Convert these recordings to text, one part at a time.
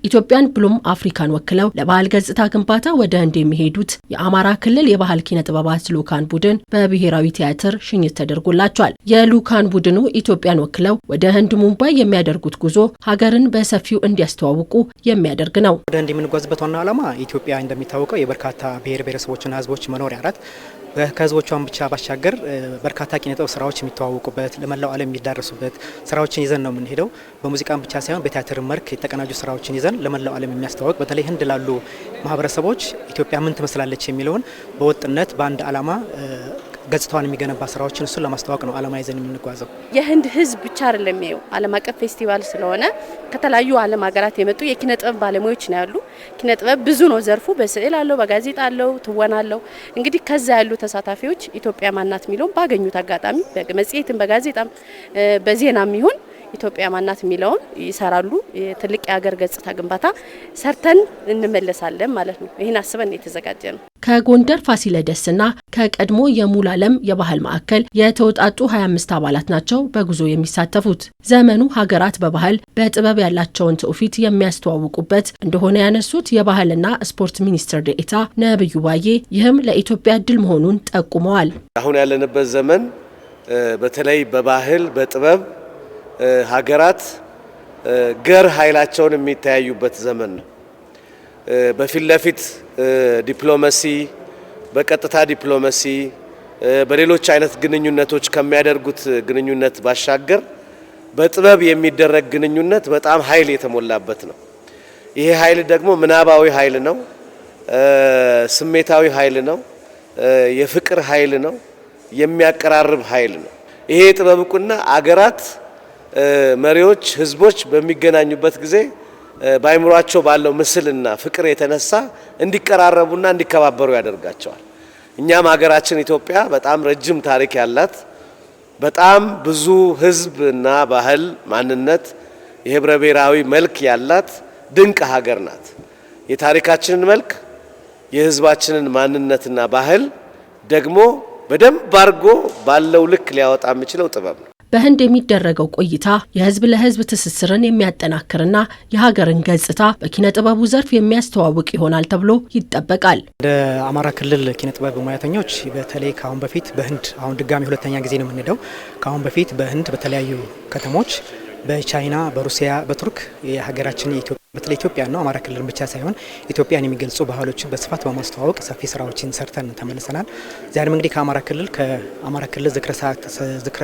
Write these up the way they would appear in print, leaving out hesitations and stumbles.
ኢትዮጵያን ብሎም አፍሪካን ወክለው ለባህል ገጽታ ግንባታ ወደ ህንድ የሚሄዱት የአማራ ክልል የባህል ኪነ ጥበባት ልኡካን ቡድን በብሔራዊ ቲያትር ሽኝት ተደርጎላቸዋል። የልኡካን ቡድኑ ኢትዮጵያን ወክለው ወደ ህንድ ሙምባይ የሚያደርጉት ጉዞ ሀገርን በሰፊው እንዲያስተዋውቁ የሚያደርግ ነው። ወደ ህንድ የምንጓዝበት ዋና ዓላማ ኢትዮጵያ እንደሚታወቀው የበርካታ ብሔር ብሔረሰቦችና ህዝቦች መኖሪያ ናት። ከህዝቦቿን ብቻ ባሻገር በርካታ ኪነ ጥበብ ስራዎች የሚተዋወቁበት ለመላው ዓለም የሚዳረሱበት ስራዎችን ይዘን ነው የምንሄደው። በሙዚቃም ብቻ ሳይሆን በቲያትር መልክ የተቀናጁ ስራዎችን ይዘን ለመላው ዓለም የሚያስተዋውቅ በተለይ ህንድ ላሉ ማህበረሰቦች ኢትዮጵያ ምን ትመስላለች የሚለውን በወጥነት በአንድ ዓላማ ገጽታውን የሚገነባ ስራዎችን እሱን ለማስተዋወቅ ነው ዓላማ ይዘን የምንጓዘው። የህንድ ህዝብ ብቻ አይደለም የሚያየው ዓለም አቀፍ ፌስቲቫል ስለሆነ ከተለያዩ ዓለም ሀገራት የመጡ የኪነ ጥበብ ባለሙያዎች ነው ያሉ። ኪነ ጥበብ ብዙ ነው ዘርፉ፣ በስዕል አለው፣ በጋዜጣ አለው፣ ትወና አለው። እንግዲህ ከዛ ያሉ ተሳታፊዎች ኢትዮጵያ ማናት የሚለውን ባገኙት አጋጣሚ በመጽሔትም በጋዜጣም በዜናም ይሁን ኢትዮጵያ ማናት የሚለውን ይሰራሉ። ትልቅ የሀገር ገጽታ ግንባታ ሰርተን እንመለሳለን ማለት ነው። ይህን አስበን የተዘጋጀ ነው። ከጎንደር ፋሲለደስና ከቀድሞ የሙሉ ዓለም የባህል ማዕከል የተውጣጡ 25 አባላት ናቸው በጉዞ የሚሳተፉት። ዘመኑ ሀገራት በባህል በጥበብ ያላቸውን ትውፊት የሚያስተዋውቁበት እንደሆነ ያነሱት የባህልና ስፖርት ሚኒስትር ዴኤታ ነብዩ ባዬ ይህም ለኢትዮጵያ እድል መሆኑን ጠቁመዋል። አሁን ያለንበት ዘመን በተለይ በባህል በጥበብ ሀገራት ገር ኃይላቸውን የሚተያዩበት ዘመን ነው። በፊት ለፊት ዲፕሎማሲ፣ በቀጥታ ዲፕሎማሲ፣ በሌሎች አይነት ግንኙነቶች ከሚያደርጉት ግንኙነት ባሻገር በጥበብ የሚደረግ ግንኙነት በጣም ኃይል የተሞላበት ነው። ይሄ ኃይል ደግሞ ምናባዊ ኃይል ነው፣ ስሜታዊ ኃይል ነው፣ የፍቅር ኃይል ነው፣ የሚያቀራርብ ኃይል ነው። ይሄ ጥበብ ቁና አገራት መሪዎች ህዝቦች በሚገናኙበት ጊዜ ባይምሯቸው ባለው ምስልና ፍቅር የተነሳ እንዲቀራረቡና እንዲከባበሩ ያደርጋቸዋል። እኛም ሀገራችን ኢትዮጵያ በጣም ረጅም ታሪክ ያላት በጣም ብዙ ህዝብና ባህል ማንነት የህብረ ብሔራዊ መልክ ያላት ድንቅ ሀገር ናት። የታሪካችንን መልክ የህዝባችንን ማንነትና ባህል ደግሞ በደንብ አድርጎ ባለው ልክ ሊያወጣ የሚችለው ጥበብ ነው። በህንድ የሚደረገው ቆይታ የህዝብ ለህዝብ ትስስርን የሚያጠናክርና የሀገርን ገጽታ በኪነ ጥበቡ ዘርፍ የሚያስተዋውቅ ይሆናል ተብሎ ይጠበቃል። ወደ አማራ ክልል ኪነ ጥበብ ሙያተኞች በተለይ ካሁን በፊት በህንድ አሁን ድጋሚ ሁለተኛ ጊዜ ነው የምንሄደው። ካሁን በፊት በህንድ በተለያዩ ከተሞች በቻይና፣ በሩሲያ፣ በቱርክ የሀገራችን በተለይ ኢትዮጵያ ነው አማራ ክልልን ብቻ ሳይሆን ኢትዮጵያን የሚገልጹ ባህሎችን በስፋት በማስተዋወቅ ሰፊ ስራዎችን ሰርተን ተመልሰናል። ዛሬም እንግዲህ ከአማራ ክልል ዝክረ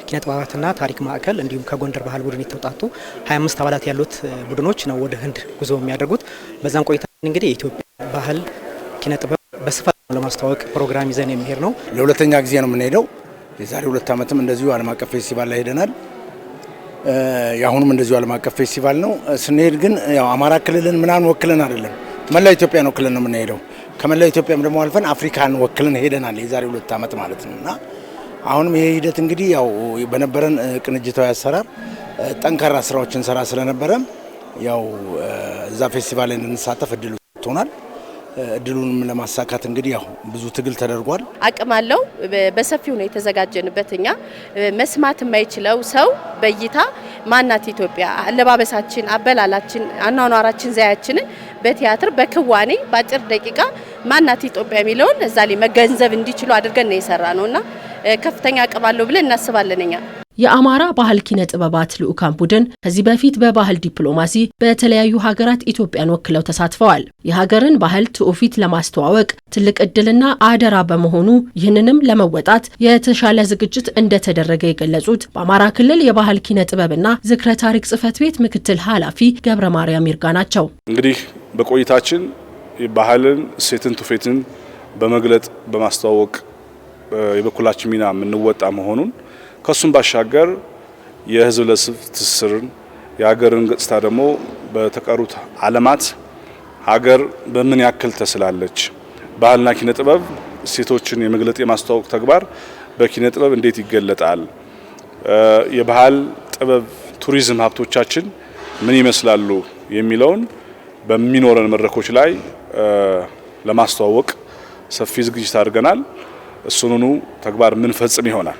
ኪነ ጥበባትና ታሪክ ማዕከል እንዲሁም ከጎንደር ባህል ቡድን የተውጣጡ 25 አባላት ያሉት ቡድኖች ነው ወደ ህንድ ጉዞ የሚያደርጉት። በዛም ቆይታ እንግዲህ የኢትዮጵያ ባህል ኪነ ጥበብ በስፋት ለማስተዋወቅ ፕሮግራም ይዘን የሚሄድ ነው። ለሁለተኛ ጊዜ ነው የምንሄደው። የዛሬ 2 ዓመትም እንደዚሁ ዓለም አቀፍ ፌስቲቫል ላይ ሄደናል። ያሁኑም እንደዚሁ ዓለም አቀፍ ፌስቲቫል ነው። ስንሄድ ግን ያው አማራ ክልልን ምናምን ወክለን አይደለም መላ ኢትዮጵያን ወክለን ነው የምንሄደው። ከመላ ኢትዮጵያም ደግሞ አልፈን አፍሪካን ወክለን ሄደናል የዛሬ 2 ዓመት ማለት ነውና አሁንም ይሄ ሂደት እንግዲህ ያው በነበረን ቅንጅታዊ አሰራር ጠንካራ ስራዎችን ሰራ ስለነበረ ያው እዛ ፌስቲቫል ላይ እንድንሳተፍ እድሉ ተሆናል። እድሉንም ለማሳካት እንግዲህ ያው ብዙ ትግል ተደርጓል። አቅም አለው። በሰፊው ነው የተዘጋጀንበት። እኛ መስማት የማይችለው ሰው በእይታ ማናት ኢትዮጵያ አለባበሳችን፣ አበላላችን፣ አኗኗራችን፣ ዘያችንን በቲያትር በክዋኔ በአጭር ደቂቃ ማናት ኢትዮጵያ የሚለውን እዛ ላይ መገንዘብ እንዲችሉ አድርገን ነው የሰራ ነውና ከፍተኛ አቅም አለው ብለን እናስባለን። እኛ የአማራ ባህል ኪነ ጥበባት ልኡካን ቡድን ከዚህ በፊት በባህል ዲፕሎማሲ በተለያዩ ሀገራት ኢትዮጵያን ወክለው ተሳትፈዋል። የሀገርን ባህል ትውፊት ለማስተዋወቅ ትልቅ እድልና አደራ በመሆኑ ይህንንም ለመወጣት የተሻለ ዝግጅት እንደተደረገ የገለጹት በአማራ ክልል የባህል ኪነ ጥበብና ዝክረ ታሪክ ጽሕፈት ቤት ምክትል ኃላፊ ገብረ ማርያም ይርጋ ናቸው። እንግዲህ በቆይታችን ባህልን፣ እሴትን፣ ትውፊትን በመግለጥ በማስተዋወቅ የበኩላችን ሚና የምንወጣ መሆኑን ከሱም ባሻገር የህዝብ ለህዝብ ትስስርን የሀገርን ገጽታ ደግሞ በተቀሩት ዓለማት ሀገር በምን ያክል ተስላለች፣ ባህልና ኪነ ጥበብ እሴቶችን የመግለጥ የማስተዋወቅ ተግባር በኪነ ጥበብ እንዴት ይገለጣል፣ የባህል ጥበብ ቱሪዝም ሀብቶቻችን ምን ይመስላሉ የሚለውን በሚኖረን መድረኮች ላይ ለማስተዋወቅ ሰፊ ዝግጅት አድርገናል። እሱኑኑ ተግባር ምን ፈጽም ይሆናል።